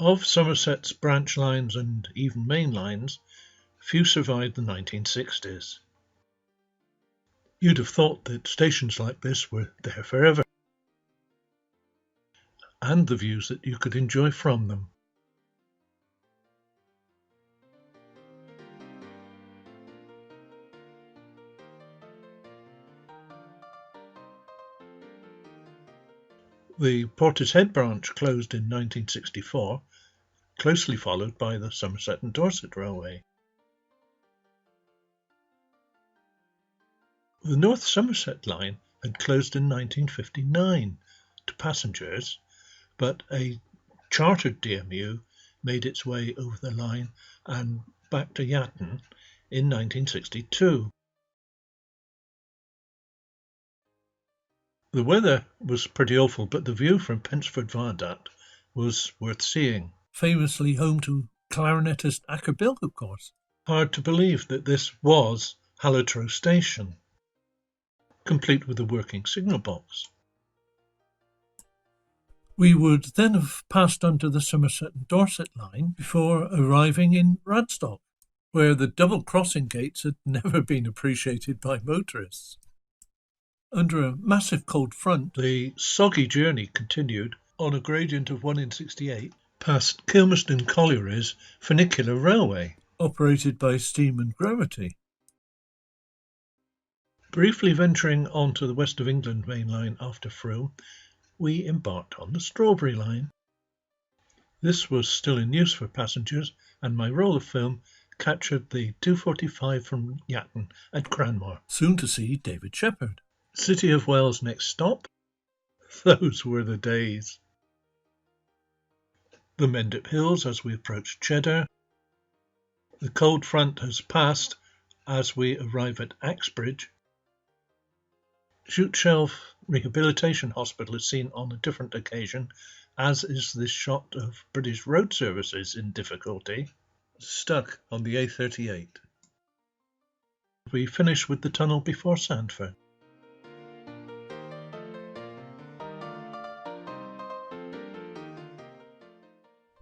Of Somerset's branch lines and even main lines, few survived the 1960s. You'd have thought that stations like this were there forever, and the views that you could enjoy from them. The Portishead branch closed in 1964, closely followed by the Somerset and Dorset Railway. The North Somerset line had closed in 1959 to passengers, but a chartered DMU made its way over the line and back to Yatton in 1962. The weather was pretty awful, but the view from Pensford Viaduct was worth seeing. Famously home to clarinetist Acker Bill, of course. Hard to believe that this was Hallertrow Station, complete with a working signal box. We would then have passed onto the Somerset and Dorset line before arriving in Radstock, where the double crossing gates had never been appreciated by motorists. Under a massive cold front, the soggy journey continued on a gradient of 1 in 68 past Kilmerston Colliery's funicular railway, operated by steam and gravity. Briefly venturing onto the West of England main line after Frome, we embarked on the Strawberry line. This was still in use for passengers, and my roll of film captured the 2:45 from Yatton at Cranmore. Soon to see David Shepherd. City of Wells next stop. Those were the days. The Mendip Hills as we approached Cheddar. The cold front has passed as we arrive at Axbridge. Chute Shelf Rehabilitation Hospital is seen on a different occasion, as is this shot of British road services in difficulty, stuck on the A38. We finish with the tunnel before Sandford.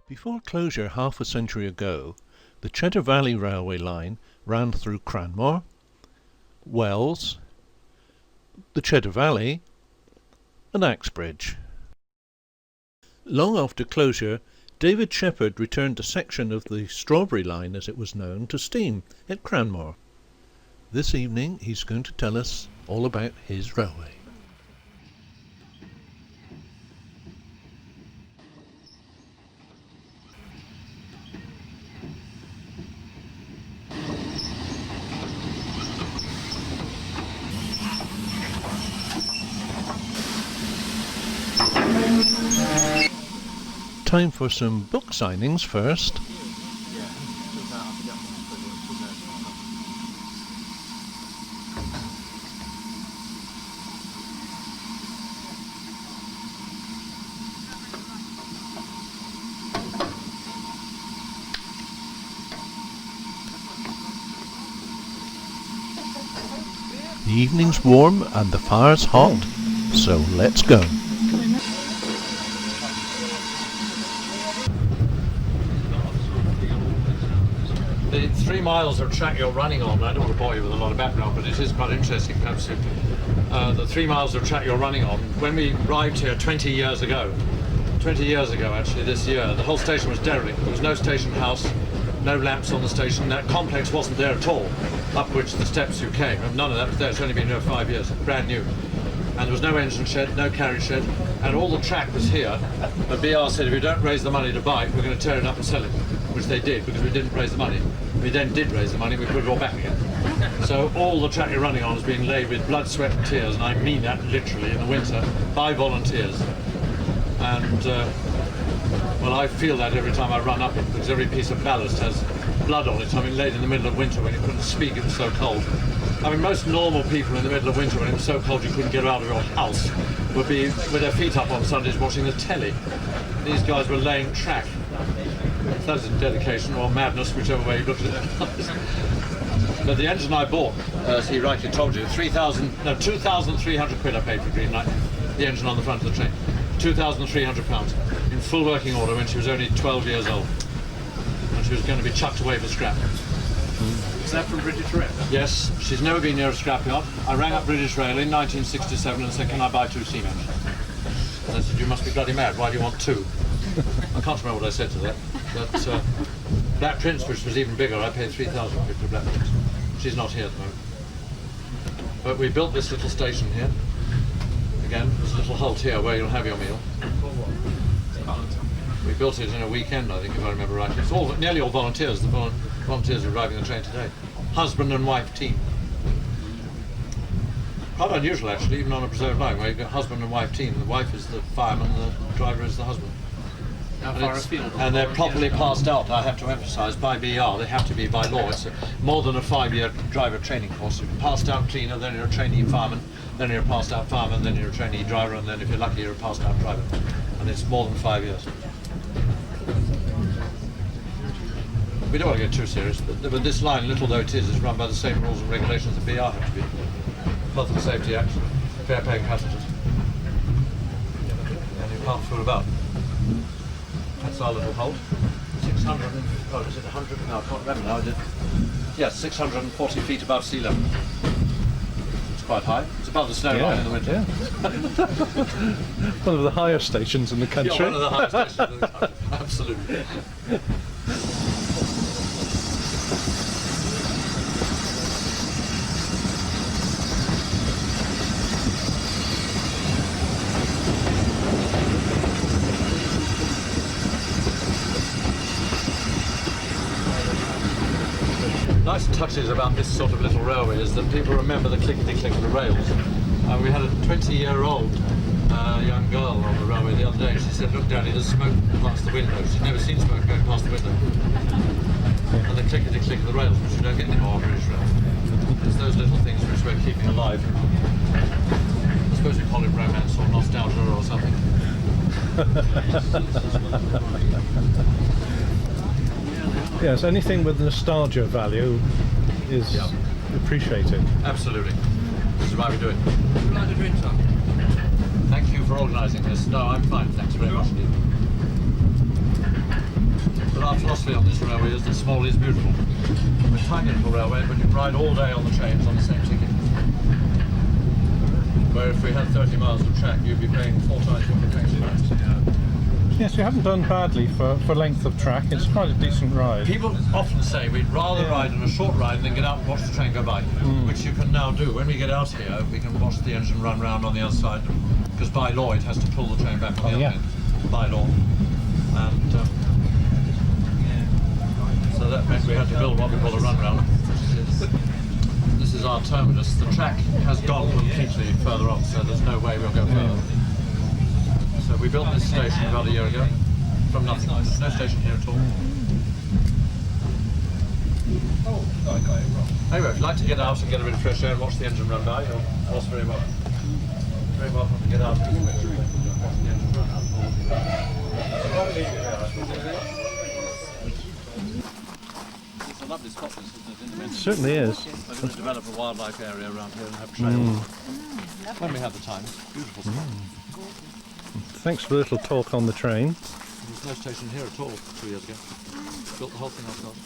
Before closure half a century ago, the Cheddar Valley Railway line ran through Cranmore, Wells, the Cheddar Valley and Axbridge. Long after closure, David Shepherd returned a section of the Strawberry line, as it was known, to steam at Cranmore. This evening he's going to tell us all about his railway. Time for some book signings first. The evening's warm and the fire's hot, so let's go. The 3 miles of track you're running on, I don't want to bore you with a lot of background, but it is quite interesting perhaps the 3 miles of track you're running on. When we arrived here 20 years ago actually this year, the whole station was derelict. There was no station house, no lamps on the station. That complex wasn't there at all, up which the steps you came. None of that was there. It's only been here 5 years, brand new. And there was no engine shed, no carriage shed, and all the track was here. But BR said, if you don't raise the money to buy it, we're going to tear it up and sell it, which they did, because we didn't raise the money. We then did raise the money, we put it all back again. So all the track you're running on is being laid with blood, sweat and tears, and I mean that literally, in the winter, by volunteers. And, well, I feel that every time I run up it, because every piece of ballast has blood on it. I mean, laid in the middle of winter when you couldn't speak, it was so cold. I mean, most normal people in the middle of winter when it was so cold you couldn't get out of your house would be with their feet up on Sundays watching the telly. These guys were laying track. That is dedication or madness, whichever way you look at it. But the engine I bought, as he rightly told you, 2,300 quid I paid for Green Light, the engine on the front of the train. £2,300 in full working order when she was only 12 years old. And she was going to be chucked away for scrap. Is that from British Rail? Yes, she's never been near a scrapyard. I rang up British Rail in 1967 and said, can I buy 2 steam engines? And they said, you must be bloody mad, why do you want 2? I can't remember what I said to that. But Black Prince, which was even bigger, I paid £3,000 for Black Prince. She's not here at the moment. But we built this little station here. Again, there's a little halt here where you'll have your meal. We built it in a weekend, I think, if I remember right. It's all nearly all volunteers. The volunteers are driving the train today. Husband and wife team. Quite unusual, actually, even on a preserved line, where you've got husband and wife team. The wife is the fireman, the driver is the husband. And they're properly passed out, I have to emphasise, by BR. They have to be by law. It's more than a 5-year driver training course. You're passed out cleaner, then you're a trainee fireman, then you're a passed out fireman, then you're a trainee driver, and then if you're lucky, you're a passed out driver. And it's more than 5 years. We don't want to get too serious, but this line, little though it is run by the same rules and regulations that BR have to be. Health and Safety Act, fair paying passengers. And you can't fool about. That's our little halt. 600, oh, is it 100? No, I can't remember now. I did. Yes, 640 feet above sea level. It's quite high. It's above the snow line in the winter. Yeah. One of the higher stations in the country. Yeah, one of the highest stations in the country. Absolutely. Nice touches about this sort of little railway is that people remember the clickety-click of the rails. We had a 20-year-old young girl on the railway the other day. She said, look, Daddy, there's smoke past the window. She'd never seen smoke going past the window. And the clickety-click of the rails, which you don't get anymore on British Rail. There's those little things which we're keeping alive. I suppose we call it romance or nostalgia or something. Yes, anything with nostalgia value is appreciated. Absolutely. This is why we do it. Thank you for organising this. No, I'm fine. Thanks very much indeed. But our philosophy on this railway is that small is beautiful. We're a tiny little railway, but you can ride all day on the trains on the same ticket. Where if we had 30 miles of track, you'd be paying 4 times what the trains are. Yes, you haven't done badly for length of track. It's quite a decent ride. People often say we'd rather ride on a short ride than get out and watch the train go by, which you can now do. When we get out here, we can watch the engine run round on the other side, because by law it has to pull the train back on the other end, by law. And so that meant we had to build what we call a run round. This is our terminus. The track has gone completely further on, so there's no way we'll go further. So we built this station about a year ago, from nothing. There's no station here at all. Anyway, if you'd like to get out and get a bit of fresh air and watch the engine run by, you're most very welcome. Very welcome to get out and watch the engine run It's a lovely spot, this, isn't it? It certainly is. We're going to develop a wildlife area around here and have trails. When we have the time. Beautiful spot. Thanks for the little talk on the train. There's no station here at all 2 years ago. Built the whole thing ourselves.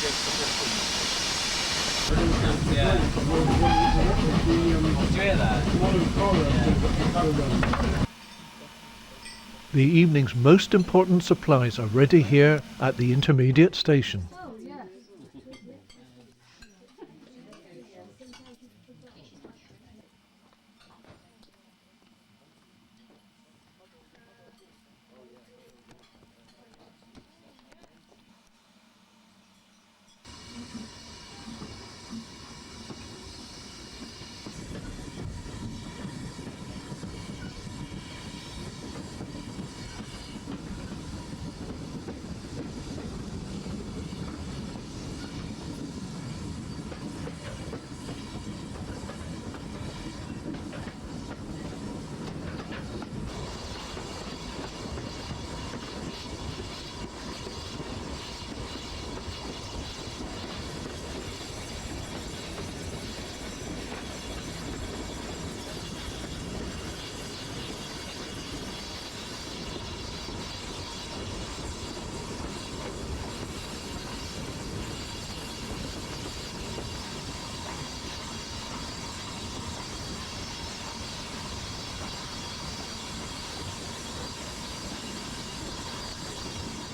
The evening's most important supplies are ready here at the intermediate station.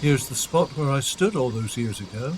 Here's the spot where I stood all those years ago.